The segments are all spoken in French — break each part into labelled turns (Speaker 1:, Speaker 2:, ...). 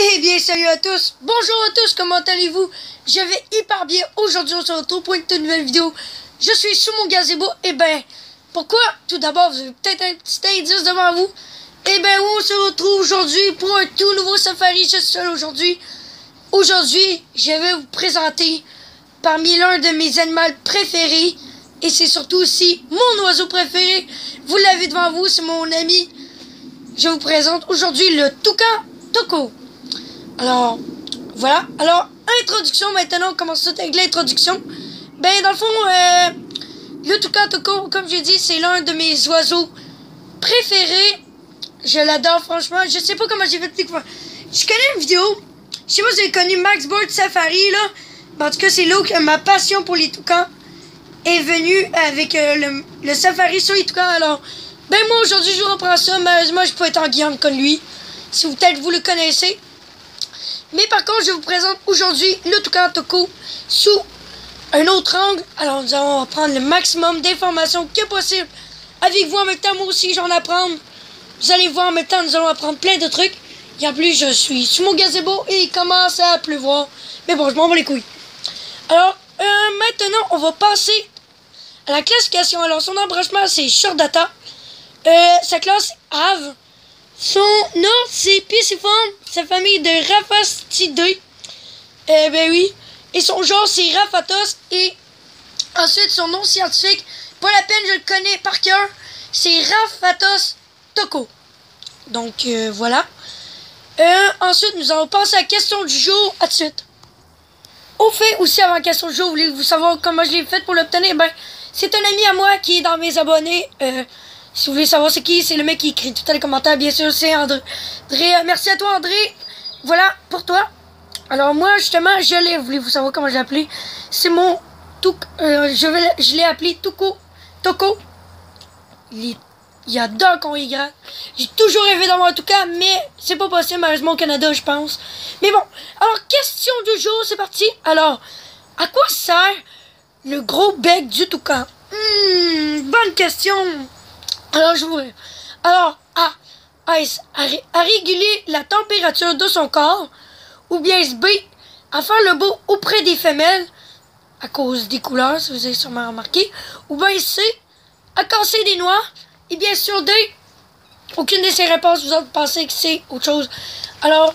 Speaker 1: Eh bien, salut à tous, bonjour à tous, comment allez-vous? Je vais hyper bien. Aujourd'hui, on se retrouve pour une nouvelle vidéo. Je suis sous mon gazebo. Eh ben, pourquoi? Tout d'abord, vous avez peut-être un petit indice devant vous. Eh ben, on se retrouve aujourd'hui pour un tout nouveau safari. Je suis seul aujourd'hui. Aujourd'hui, je vais vous présenter parmi l'un de mes animaux préférés. Et c'est surtout aussi mon oiseau préféré. Vous l'avez devant vous, c'est mon ami. Je vous présente aujourd'hui le toucan Toko. Alors, voilà. Alors, introduction, maintenant, on commence tout avec l'introduction. Ben, dans le fond, le toucan Toko, comme je dis, c'est l'un de mes oiseaux préférés. Je l'adore, franchement. Je sais pas comment j'ai fait découvrir. Je connais une vidéo. Je sais pas si vous avez connu Max Bird Safari, là. Mais en tout cas, c'est là que ma passion pour les toucans est venue avec le safari sur les toucans. Alors, ben, moi, aujourd'hui, je reprends ça. Malheureusement, je peux être en guillaume comme lui. Si vous, peut-être vous le connaissez. Mais par contre, je vous présente aujourd'hui le toucan Toko sous un autre angle. Alors, nous allons prendre le maximum d'informations que possible avec vous en même temps. Moi aussi, j'en apprends. Vous allez voir en même temps, nous allons apprendre plein de trucs. Et en plus, je suis sous mon gazebo et il commence à pleuvoir. Mais bon, je m'en bats les couilles. Alors, maintenant, on va passer à la classification. Alors, son embranchement, c'est Chordata. Sa classe, Ave. Son nom, c'est Pisciforme. Sa famille de Raphastidae. Ben oui. Et son genre, c'est Raphatos. Et ensuite, son nom scientifique, pas la peine, je le connais par cœur. C'est Raphatos Toko. Donc, voilà. Ensuite, nous allons passer à la question du jour. À tout de suite. Au fait, aussi, avant la question du jour, voulez-vous savoir comment je l'ai fait pour l'obtenir? Ben, c'est un ami à moi qui est dans mes abonnés. Si vous voulez savoir c'est qui, c'est le mec qui écrit tout dans les commentaires. Bien sûr, c'est André. Merci à toi, André. Voilà, pour toi. Alors, moi, justement, je l'ai. Voulez-vous savoir comment je l'ai appelé? C'est mon... je l'ai appelé Toko. Il adore qu'on y gratte. J'ai toujours rêvé d'avoir un toucan, mais c'est pas possible, malheureusement, au Canada, je pense. Mais bon, alors, question du jour, c'est parti. Alors, à quoi sert le gros bec du toucan? Bonne question. Alors, je vous... Alors, à réguler la température de son corps, ou bien B, à faire le beau auprès des femelles, à cause des couleurs, si vous avez sûrement remarqué, ou bien C, à casser des noix, et bien sûr D, aucune de ces réponses, vous autres pensez que c'est autre chose. Alors,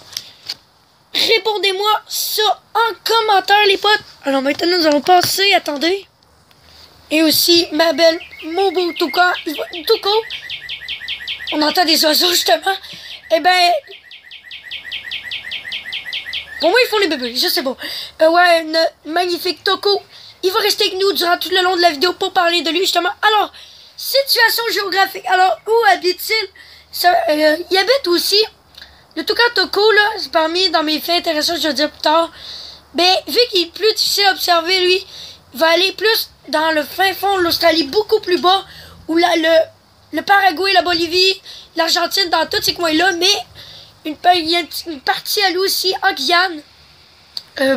Speaker 1: répondez-moi ça en commentaire, les potes. Alors, maintenant, nous allons passer, attendez, et aussi, ma belle Mobo Toko. On entend des oiseaux, justement. Eh ben... Pour moi, ils font les bébés, je sais pas. Ouais, une magnifique Toko. Il va rester avec nous durant tout le long de la vidéo pour parler de lui, justement. Alors, situation géographique. Alors, où habite-t-il? Il habite aussi... Le toucan Toko, là, c'est parmi dans mes faits intéressants, je vais dire plus tard. Ben, vu qu'il est plus difficile à observer, lui, il va aller plus dans le fin fond de l'Australie, beaucoup plus bas, où là, le Paraguay, la Bolivie, l'Argentine, dans tous ces coins-là, mais il y a une partie à lui aussi, en Guyane.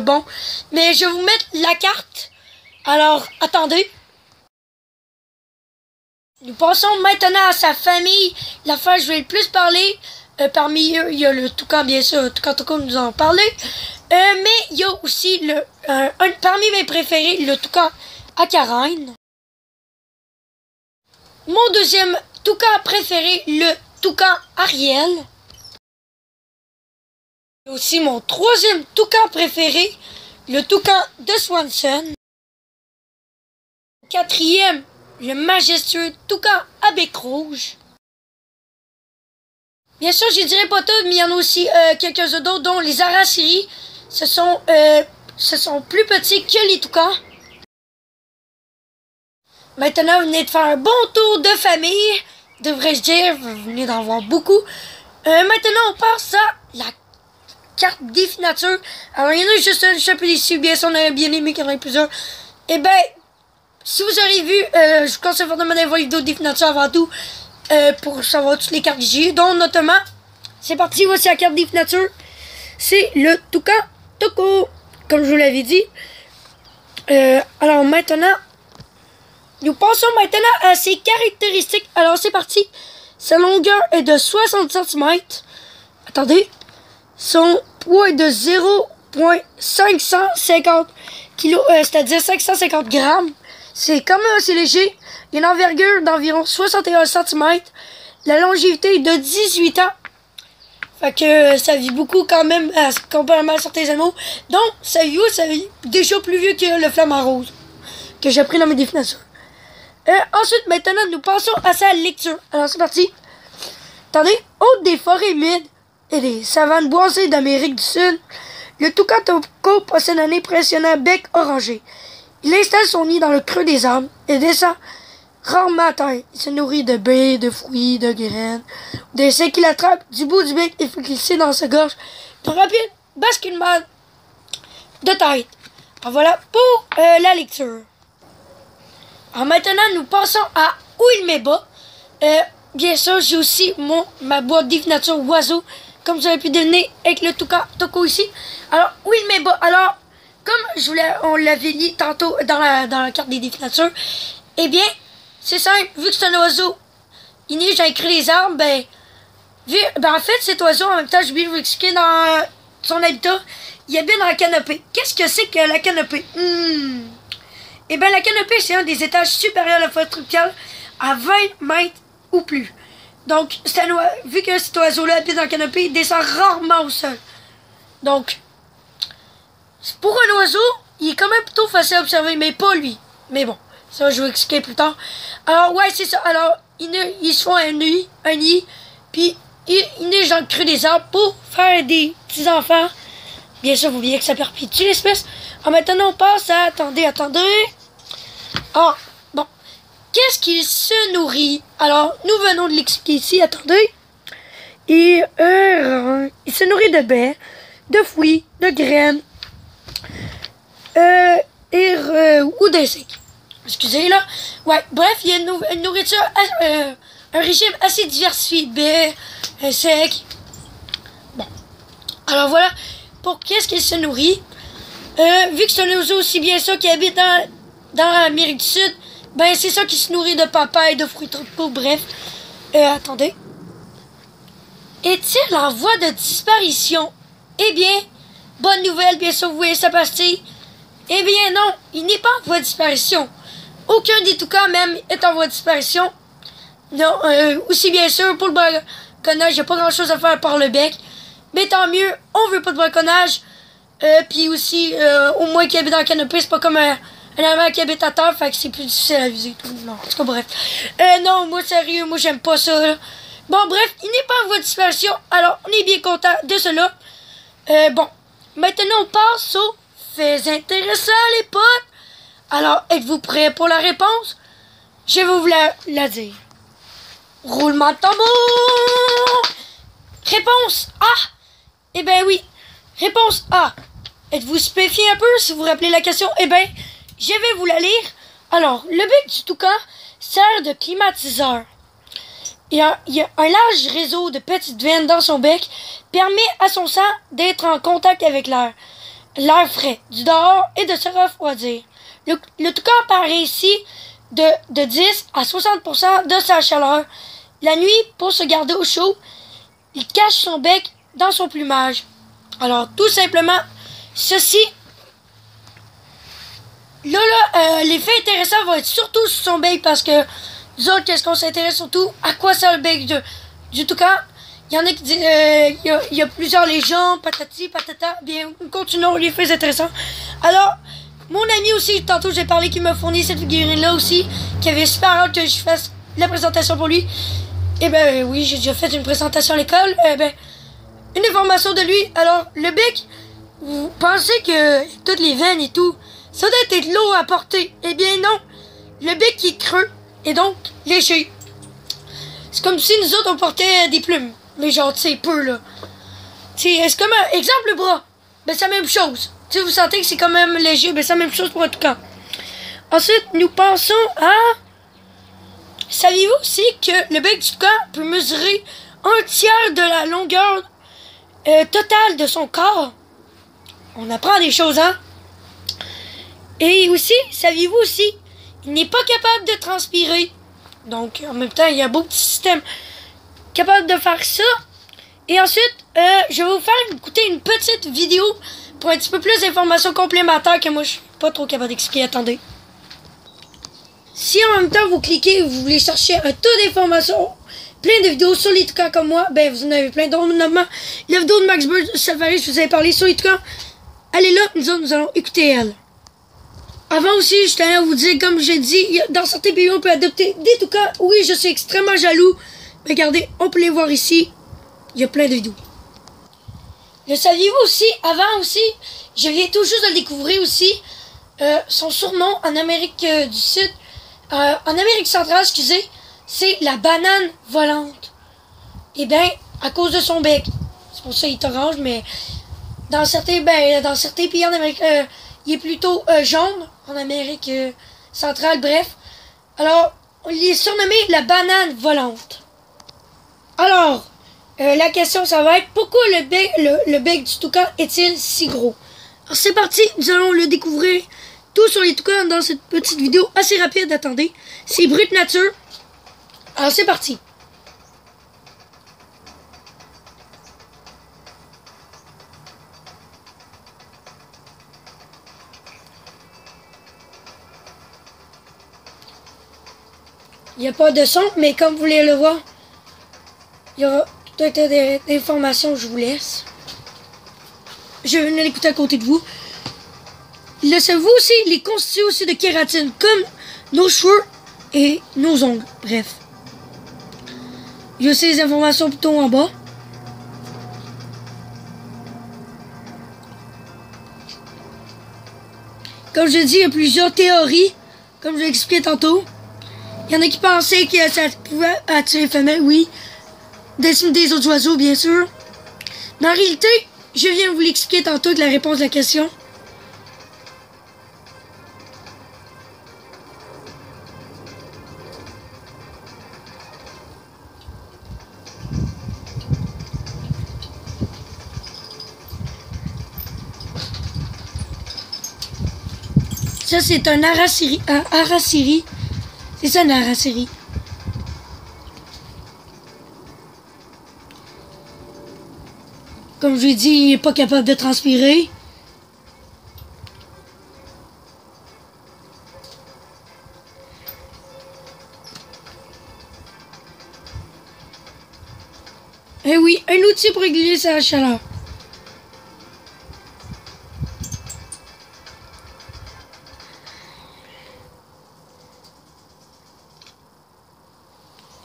Speaker 1: Bon, mais je vais vous mettre la carte. Alors, attendez. Nous passons maintenant à sa famille. L'affaire, je vais le plus parler. Parmi eux, il y a le toucan, bien sûr, le toucan Toko, nous en parler. Mais il y a aussi parmi mes préférés, le toucan Acarine. Mon deuxième toucan préféré, le toucan Ariel. Et aussi mon troisième toucan préféré, le toucan de Swanson. Quatrième, le majestueux toucan à bec rouge. Bien sûr, je dirais pas tout, mais il y en a aussi quelques-uns d'autres, dont les Araciri. Ce sont plus petits que les toucans. Maintenant, vous venez de faire un bon tour de famille, devrais-je dire. Vous venez d'en voir beaucoup. Maintenant, on passe à la carte définiture. Alors, il y en a juste un, je suis un peu déçu. Bien sûr, on aurait bien aimé qu'il y en ait plusieurs. Eh ben, si vous aurez vu, je vous conseille fortement d'aller voir les vidéos de définiture avant tout, pour savoir toutes les cartes que j'ai, dont notamment, c'est parti, voici la carte définiture. C'est le toucan Toko, comme je vous l'avais dit. Alors, maintenant, nous passons maintenant à ses caractéristiques. Alors, c'est parti. Sa longueur est de 60 cm. Attendez. Son poids est de 0,550 kg, c'est-à-dire 550 grammes. C'est quand même assez léger. Il a une envergure d'environ 61 cm. La longévité est de 18 ans. Fait que ça vit beaucoup quand même, comparément à certains animaux. Donc, ça vit déjà plus vieux que le flamant rose, que j'ai pris dans mes définitions. Ensuite, maintenant, nous passons à sa lecture. Alors, c'est parti. Attendez, hôte des forêts humides et des savanes boisées d'Amérique du Sud, le toucan toco possède un impressionnant bec orangé. Il installe son nid dans le creux des arbres et descend rarement à terre. Il se nourrit de baies, de fruits, de graines, d'insectes qu'il attrape du bout du bec et fait glisser dans sa gorge d'un rapide basculement de tête. Alors voilà pour la lecture. Alors maintenant, nous passons à où il met bas. Bien sûr, j'ai aussi ma boîte divinature oiseau, comme vous avez pu deviner avec le toucan toco ici. Alors, où il met bas. Alors, comme on l'avait dit tantôt dans la carte des définatures, eh bien, c'est simple, vu que c'est un oiseau, il neige à écrire les arbres, en fait, cet oiseau, en même temps, j'ai oublié de vous expliquer dans son habitat, il habite dans la canopée. Qu'est-ce que c'est que la canopée? Eh bien, la canopée, c'est un des étages supérieurs de la forêt tropicale à 20 mètres ou plus. Donc, vu que cet oiseau-là habite dans la canopée, il descend rarement au sol. Donc, pour un oiseau, il est quand même plutôt facile à observer, mais pas lui. Mais bon, ça, je vais vous expliquer plus tard. Alors, ouais, c'est ça. Alors, ils se font un nid, puis ils neigent dans le creux des arbres pour faire des petits-enfants. Bien sûr, vous voyez que ça perpétue l'espèce. Alors, maintenant, on passe à... Attendez. Ah, bon. Qu'est-ce qu'il se nourrit? Alors, nous venons de l'expliquer ici. Attendez. Il se nourrit de baies, de fruits, de graines, ou d'insectes. Excusez, là. Ouais, bref, il y a une nourriture, un régime assez diversifié. Baies, insectes. Bon. Alors, voilà. Pour qu'est-ce qu'il se nourrit? Vu que c'est un oiseau aussi bien ça qui habite dans l'Amérique du Sud, ben c'est ça qui se nourrit de papayes, de fruits tropicaux, bref. Attendez. Est-il en voie de disparition? Eh bien, bonne nouvelle, bien sûr, vous voyez sa pastille. Eh bien non, il n'est pas en voie de disparition. Aucun des toucans même est en voie de disparition. Non, aussi bien sûr, pour le braconnage, il n'y a pas grand-chose à faire par le bec. Mais tant mieux, on veut pas de braconnage. Puis aussi, au moins qu'il habite dans la canopée, c'est pas comme un animal qui habite à terre, fait que c'est plus difficile à viser tout. Non, en tout cas, bref. Non, moi, sérieux, moi, j'aime pas ça, là. Bon, bref, il n'est pas en voie de disparition, alors on est bien content de cela. Bon, maintenant, on passe aux faits intéressants, les potes. Alors, êtes-vous prêts pour la réponse? Je vais vous la dire. Roulement de tambour! Réponse A! Eh ben oui, réponse A. Êtes-vous spécifié un peu si vous vous rappelez la question? Eh ben, je vais vous la lire. Alors, le bec du toucan sert de climatiseur. Il y a un large réseau de petites veines dans son bec permet à son sang d'être en contact avec l'air frais du dehors et de se refroidir. Le toucan paraît ici de 10 à 60% de sa chaleur. La nuit, pour se garder au chaud, il cache son bec dans son plumage. Alors, tout simplement, ceci... Là, l'effet intéressant va être surtout sur son bec parce que nous autres, qu'est-ce qu'on s'intéresse surtout? À quoi sert le bec du toucan? Il y en a qui disent... il y a plusieurs légendes, patati, patata. Bien, continuons les faits intéressants. Alors, mon ami aussi, tantôt j'ai parlé, qui m'a fourni cette figurine-là aussi, qui avait super hâte que je fasse la présentation pour lui. Eh ben oui, j'ai déjà fait une présentation à l'école. Une information de lui. Alors, le bec, vous pensez que toutes les veines et tout, ça doit être lourd à porter. Eh bien non, le bec est creux et donc léger. C'est comme si nous autres on portait des plumes. Mais genre, tu sais, peu là. C'est comme un exemple le bras. Ben c'est la même chose. Si vous sentez que c'est quand même léger, ben c'est la même chose pour un toucan. Ensuite, nous passons à... Saviez-vous aussi que le bec du toucan peut mesurer un tiers de la longueur totale de son corps? On apprend des choses, hein? Et aussi, saviez-vous aussi, il n'est pas capable de transpirer. Donc, en même temps, il y a un beau petit système capable de faire ça. Et ensuite, je vais vous faire écouter une petite vidéo pour un petit peu plus d'informations complémentaires que moi je suis pas trop capable d'expliquer. Attendez. Si en même temps vous cliquez, vous voulez chercher un tas d'informations, plein de vidéos sur les toucans comme moi, ben vous en avez plein d'autres. Notamment la vidéo de Max Bird Safari, je vous avais parlé sur les toucans. Allez là, nous allons écouter elle. Avant aussi, je tenais à vous dire, comme j'ai dit, dans certains pays, on peut adopter des toucans. Oui, je suis extrêmement jaloux. Mais regardez, on peut les voir ici. Il y a plein de vidéos. Le saviez-vous aussi, avant aussi, je viens tout juste de le découvrir aussi, son surnom en Amérique du Sud, en Amérique centrale, excusez, c'est la banane volante. Eh bien, à cause de son bec. C'est pour ça qu'il est orange, mais dans certains pays en Amérique, il est plutôt jaune, en Amérique centrale, bref. Alors, on l'est surnommé la banane volante. Alors, la question, ça va être pourquoi le bec du toucan est-il si gros? Alors, c'est parti, nous allons le découvrir tout sur les toucans dans cette petite vidéo assez rapide. Attendez, c'est brut nature. Alors, c'est parti. Il n'y a pas de son, mais comme vous voulez le voir, il y aura tout un tas d'informations que je vous laisse. Je vais venir l'écouter à côté de vous. Le savez-vous aussi, il est constitué aussi de kératine, comme nos cheveux et nos ongles. Bref. Il y a aussi les informations plutôt en bas. Comme je dis, il y a plusieurs théories, comme je l'ai expliqué tantôt. Il y en a qui pensaient que ça pouvait attirer les femelles, oui. Décimer des autres oiseaux, bien sûr. Mais en réalité, je viens vous l'expliquer tantôt avec la réponse de la question. Ça, c'est un araciri. C'est ça, un araciri. Comme je l'ai dit, il n'est pas capable de transpirer. Eh oui, un outil pour réguler sa chaleur.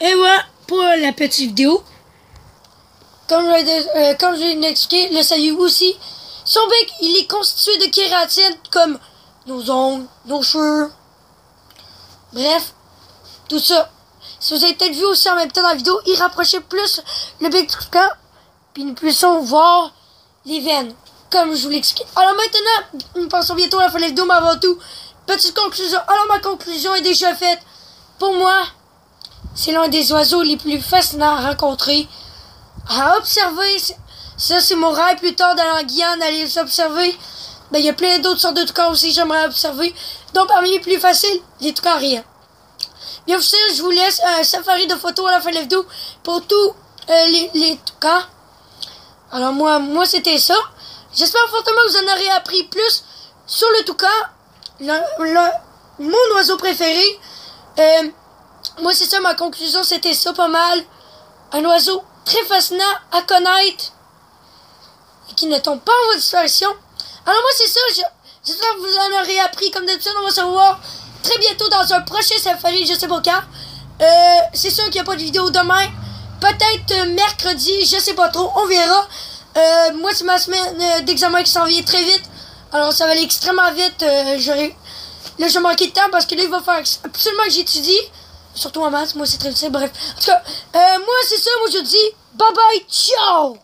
Speaker 1: Et voilà pour la petite vidéo. Comme je l'ai expliqué, le saviez-vous aussi, son bec, il est constitué de kératine comme nos ongles, nos cheveux. Bref, tout ça. Si vous avez peut-être vu aussi en même temps dans la vidéo, il rapprochait plus le bec du toucan, puis nous puissions voir les veines, comme je vous l'explique. Alors maintenant, nous passons bientôt à la fin de la vidéo, mais avant tout, petite conclusion. Alors ma conclusion est déjà faite. Pour moi, c'est l'un des oiseaux les plus fascinants à rencontrer, à observer. Ça, c'est mon rêve plus tard d'aller en Guyane, d'aller les observer. Ben, il y a plein d'autres sortes de toucans aussi que j'aimerais observer. Donc, parmi les plus faciles, les toucans riants. Bien sûr, je vous laisse un safari de photos à la fin de la vidéo pour tous les toucans. Alors, moi c'était ça. J'espère fortement que vous en aurez appris plus sur le toucan, mon oiseau préféré. Moi, c'est ça, ma conclusion, c'était ça pas mal. Un oiseau très fascinant à connaître et qui ne tombe pas en voie de disparition. Alors moi, c'est ça, j'espère que vous en aurez appris. Comme d'habitude, on va se revoir très bientôt dans un prochain safari, je sais pas quand. C'est sûr qu'il n'y a pas de vidéo demain. Peut-être mercredi, je sais pas trop, on verra. Moi, c'est ma semaine d'examen qui s'en vient très vite. Alors, ça va aller extrêmement vite. Là, je vais manquer de temps parce que là, il va falloir absolument que j'étudie. Surtout en maths, moi c'est très difficile, bref. En tout cas, moi c'est ça, moi je dis bye bye, ciao!